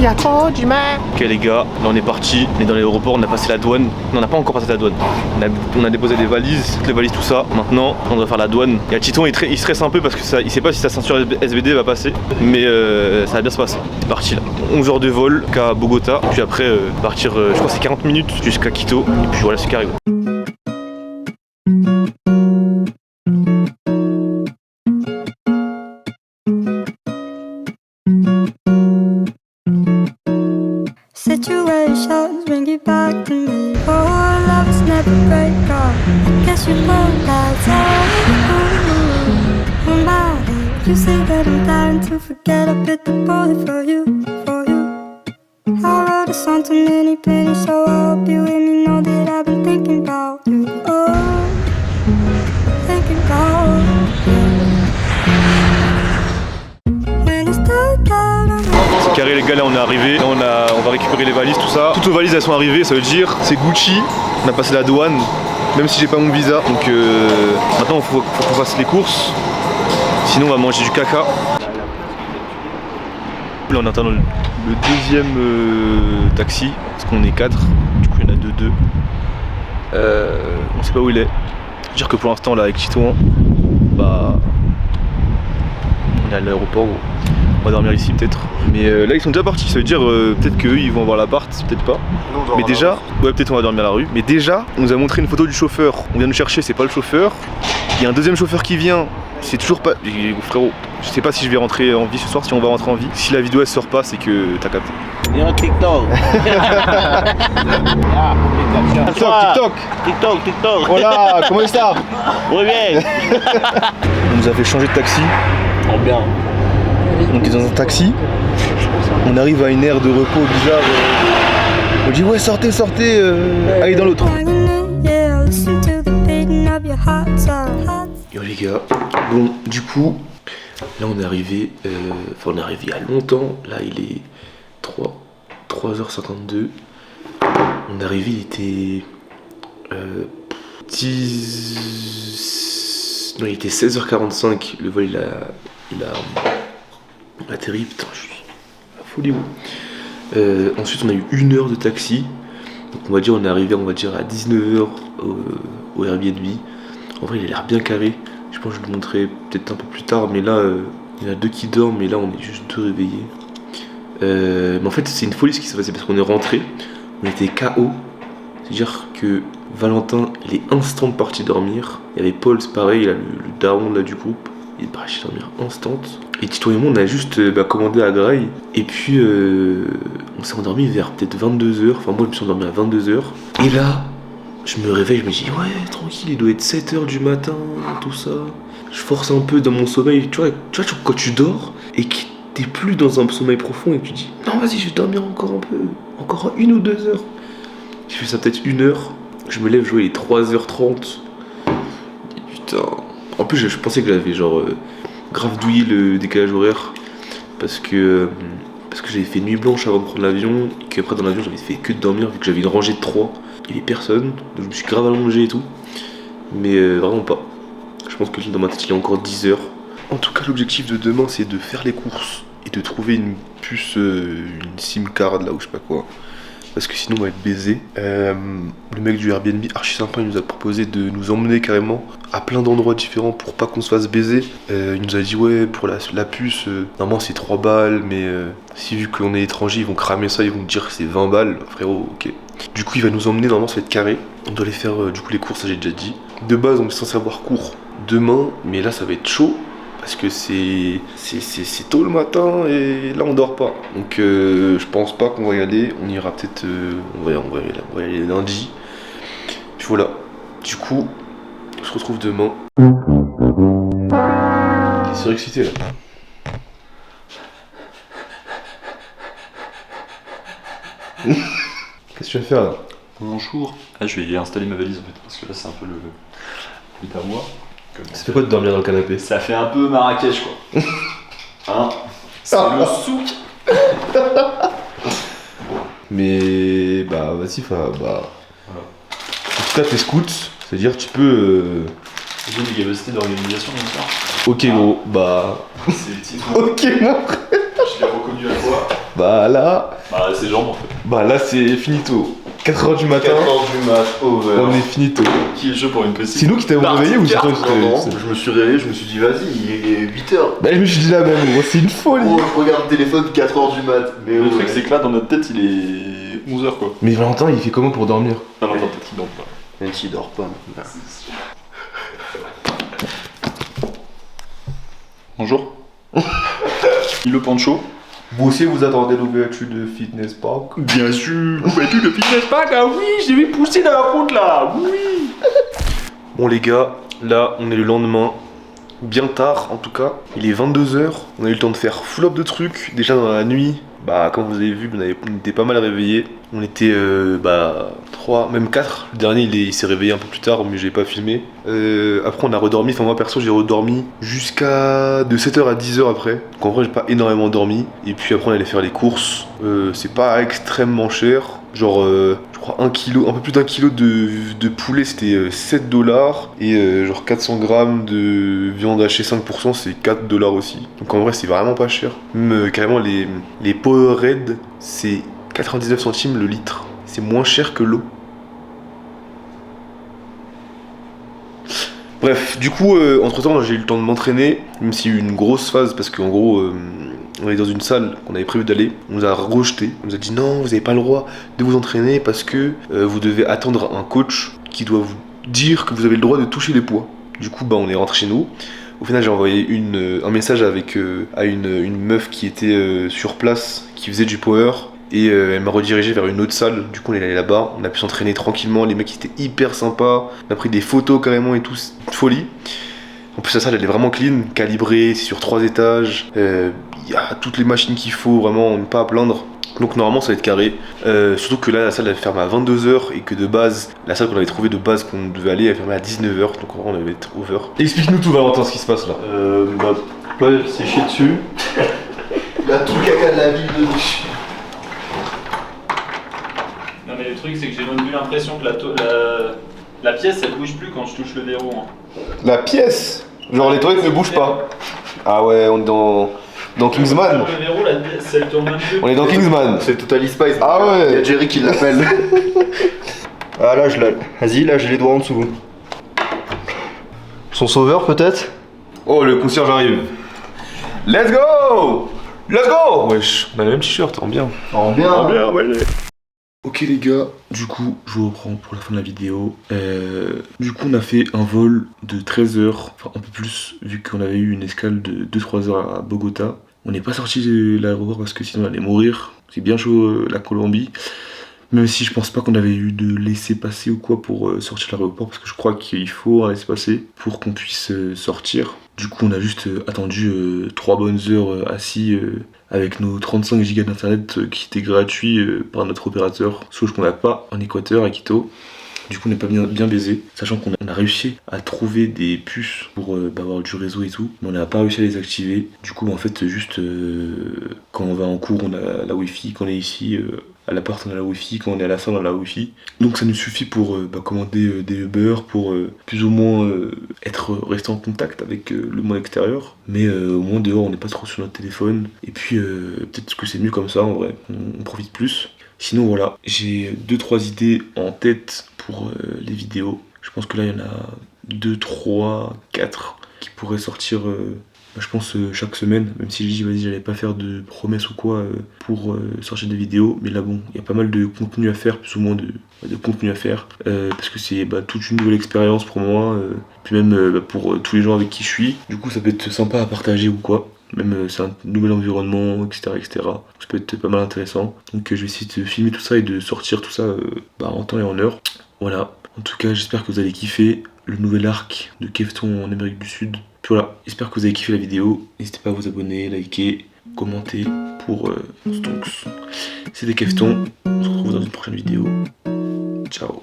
y a trop d'humains. Ok les gars, là on est parti, on est dans l'aéroport, on a passé la douane. Non, on n'a pas encore passé la douane. On a déposé des valises, toutes les valises, tout ça. Maintenant, on doit faire la douane. Il y a Titon, il stresse un peu parce que il sait pas si sa ceinture SVD va passer. Mais ça va bien se passer. C'est parti là. 11 heures de vol qu'à Bogota. Puis après, partir, je crois que c'est 40 minutes jusqu'à Quito. Et puis voilà, c'est carré. Situations bring you back to me. Oh, love is never break up. I guess you know that's all. My, you say that I'm dying to forget. I bit the bullet for you, for you. I wrote a song to many pennies, so I hope you with me know that I've been thinking about you. Oh, thinking about you. When it's dark out, C'est carré les gars, là on est arrivé, là, on va récupérer les valises, tout ça. Toutes nos valises elles sont arrivées, ça veut dire c'est Gucci, on a passé la douane, même si j'ai pas mon visa. Donc maintenant il faut qu'on fasse les courses, sinon on va manger du caca. Là on attend le deuxième taxi, parce qu'on est 4, du coup il y en a deux. On sait pas où il est. Je veux dire que pour l'instant là avec Titon, bah on est à l'aéroport. On va dormir ici peut-être. Mais là ils sont déjà partis, ça veut dire peut-être qu'eux ils vont voir l'appart, peut-être pas. Mais déjà, ouais peut-être on va dormir à la rue. Mais déjà, on nous a montré une photo du chauffeur. On vient nous chercher, c'est pas le chauffeur. Il y a un deuxième chauffeur qui vient, c'est toujours pas. Frérot, je sais pas si je vais rentrer en vie ce soir, si on va rentrer en vie. Si la vidéo elle sort pas, c'est que t'as capté. Il y a un TikTok. TikTok. Voilà, comment ça? Oui, bien. On nous a fait changer de taxi. Oh bien. On est dans un taxi, on arrive à une aire de repos bizarre. On dit ouais sortez, allez dans l'autre. Yo les gars, bon du coup, là on est arrivé, on est arrivé il y a longtemps, là il est 3h52. On est arrivé, il était non, il était 16h45, le vol il a atterri, putain je suis à folie. Ensuite on a eu 1 heure de taxi, donc on va dire on est arrivé à 19h au Airbnb. En vrai il a l'air bien carré, je pense que je vais le montrer peut-être un peu plus tard, mais là il y en a 2 qui dorment et là on est juste 2 réveillés. Mais en fait c'est une folie ce qui s'est passé parce qu'on est rentré, on était KO, c'est à dire que Valentin il est instant parti dormir, il y avait Paul c'est pareil, là, le daron là, du groupe, il est parti dormir instant. Et Tito et moi on a juste commandé à Grail. Et puis on s'est endormi vers peut-être 22h. Enfin moi je me suis endormi à 22h. Et là je me réveille, je me dis ouais tranquille, il doit être 7h du matin, tout ça. Je force un peu dans mon sommeil. Tu vois quand tu dors et que t'es plus dans un sommeil profond et que tu dis non vas-y je vais dormir encore un peu, encore 1 ou 2 heures. J'ai fait ça peut-être 1 heure. Je me lève, il est 3h30. Et putain. En plus je pensais que j'avais genre grave douillé le décalage horaire parce que j'avais fait nuit blanche avant de prendre l'avion et qu'après dans l'avion j'avais fait que de dormir vu que j'avais une rangée de 3, il y avait personne donc je me suis grave allongé et tout, mais vraiment pas. Je pense que dans ma tête il est encore 10h. En tout cas l'objectif de demain c'est de faire les courses et de trouver une puce, une SIM card là ou je sais pas quoi, parce que sinon on va être baisé. Le mec du Airbnb archi sympa, il nous a proposé de nous emmener carrément à plein d'endroits différents pour pas qu'on se fasse baiser. Il nous a dit ouais pour la puce normalement c'est 3 balles, mais si vu qu'on est étranger ils vont cramer ça, ils vont dire que c'est 20 balles. Frérot ok. Du coup il va nous emmener, normalement ça va être carré. On doit aller faire du coup les courses, ça j'ai déjà dit. De base on est censé avoir cours demain, mais là ça va être chaud parce que c'est tôt le matin et là on dort pas. Donc je pense pas qu'on va y aller. On ira peut-être on va y aller lundi. Puis voilà. Du coup on se retrouve demain. Il est surexcité là. Qu'est-ce que tu vas faire là? Bonjour. Ah, je vais installer ma valise en fait, parce que là c'est un peu le à moi. Ça fait quoi de dormir dans le canapé? Ça fait un peu Marrakech quoi. Hein? C'est le souk. Mais bah vas-y, voilà. En tout cas t'es scout, c'est-à-dire tu peux... J'ai une capacité d'organisation bien sûr. Ok gros, bah... C'est le titre. Ok mon frère. Je l'ai reconnu à quoi? Bah là, Bah, c'est jambes en fait. bah là c'est finito. 4h du matin, 4h du mat, over. on est finito. Qui est chaud pour une PC? C'est nous qui t'avons réveillé ou c'est toi qui Non, t'es... je me suis réveillé, je me suis dit vas-y, il est 8h. Bah je me suis dit la même, gros, c'est une folie. Oh, je regarde le téléphone 4h du mat. Mais Le ouais. truc, c'est que là, dans notre tête, il est 11h quoi. Mais Valentin, il fait comment pour dormir? Non, non, dans ta tête, il dort pas. Même s'il dort pas. Bonjour. Le Pancho. Vous aussi vous attendez l'ouverture de Fitness Park? Bien sûr, l'ouverture de Fitness Park, ah oui, je vais pousser dans la route là, oui. Bon les gars, là on est le lendemain, bien tard en tout cas. Il est 22h, on a eu le temps de faire full up de trucs. Déjà dans la nuit, bah comme vous avez vu, on était pas mal réveillés. On était 3, même 4. Le dernier il s'est réveillé un peu plus tard mais j'ai pas filmé. Après on a redormi, enfin moi perso j'ai redormi jusqu'à de 7h à 10h après. Donc en vrai j'ai pas énormément dormi. Et puis après on allait faire les courses. C'est pas extrêmement cher. Genre je crois 1 kg, un peu plus d'1 kg de poulet c'était $7. Et genre 400 grammes de viande hachée 5% c'est $4 aussi. Donc en vrai c'est vraiment pas cher. Même carrément les Powerade c'est 99 centimes le litre. C'est moins cher que l'eau. Bref, du coup, entre temps, j'ai eu le temps de m'entraîner, même s'il y a eu une grosse phase, parce qu'en gros, on est dans une salle qu'on avait prévu d'aller, on nous a rejeté, on nous a dit non, vous n'avez pas le droit de vous entraîner parce que vous devez attendre un coach qui doit vous dire que vous avez le droit de toucher les poids. Du coup, bah, on est rentré chez nous. Au final, j'ai envoyé un message à une meuf qui était sur place, qui faisait du power. Et elle m'a redirigé vers une autre salle, du coup on est allé là-bas, on a pu s'entraîner tranquillement, les mecs étaient hyper sympas, on a pris des photos carrément et tout, c'est une folie. En plus la salle elle est vraiment clean, calibrée, c'est sur 3 étages, il y a toutes les machines qu'il faut, vraiment on n'est pas à plaindre. Donc normalement ça va être carré, surtout que là la salle elle ferme à 22h et que de base, la salle qu'on avait trouvée de base qu'on devait aller elle fermait à 19h, donc en vrai on devait être over. Explique-nous tout Valentin ce qui se passe là. Là, il s'est chié dessus. Il a tout le caca de la ville dessus. Non, mais le truc, c'est que j'ai même eu l'impression que la pièce, elle bouge plus quand je touche le verrou. Hein. La pièce, genre les trucs ne bougent pas. Ah ouais, on est dans Kingsman. Le verrou, la pièce, elle tourne même plus. On est dans Kingsman. C'est Total Spice. Ah ouais. Il y a Jerry qui l'appelle. Ah là, vas-y, là j'ai les doigts en dessous. Son sauveur peut-être? Oh, le concierge arrive. Let's go! Let's go! Wesh, on a le même t-shirt, en bien. En bien. ouais. Ok les gars, du coup, je vous reprends pour la fin de la vidéo. Du coup, on a fait un vol de 13 heures, enfin un peu plus, vu qu'on avait eu une escale de 2-3 heures à Bogota. On n'est pas sorti de l'aéroport parce que sinon on allait mourir. C'est bien chaud la Colombie. Même si je pense pas qu'on avait eu de laisser-passer ou quoi pour sortir de l'aéroport, parce que je crois qu'il faut un laisser-passer pour qu'on puisse sortir. Du coup, on a juste attendu 3 bonnes heures assis avec nos 35 gigas d'internet qui étaient gratuits par notre opérateur, chose qu'on n'a pas en Équateur, à Quito. Du coup, on n'est pas bien baisé, sachant qu'on a réussi à trouver des puces pour avoir du réseau et tout, mais on n'a pas réussi à les activer. Du coup, en fait, juste quand on va en cours, on a la Wi-Fi, quand on est ici à l'appart, on a la Wi-Fi, quand on est à la salle, on a la Wi-Fi. Donc ça nous suffit pour commander des Uber, pour plus ou moins rester en contact avec le monde extérieur. Mais au moins dehors, on n'est pas trop sur notre téléphone. Et puis peut-être que c'est mieux comme ça en vrai, on profite plus. Sinon voilà, j'ai 2-3 idées en tête pour les vidéos. Je pense que là il y en a 2, 3, 4 qui pourraient sortir je pense chaque semaine, même si je dis vas-y j'allais pas faire de promesses ou quoi pour sortir des vidéos, mais là bon, il y a pas mal de contenu à faire, plus ou moins de contenu à faire, parce que c'est toute une nouvelle expérience pour moi, puis même pour tous les gens avec qui je suis, du coup ça peut être sympa à partager ou quoi. Même c'est un nouvel environnement, etc., etc. Ça peut être pas mal intéressant. Donc je vais essayer de filmer tout ça et de sortir tout ça en temps et en heure. Voilà. En tout cas, j'espère que vous allez kiffer le nouvel arc de Kefton en Amérique du Sud. Puis voilà, j'espère que vous avez kiffé la vidéo. N'hésitez pas à vous abonner, liker, commenter pour Stonks. C'était Kefton. On se retrouve dans une prochaine vidéo. Ciao.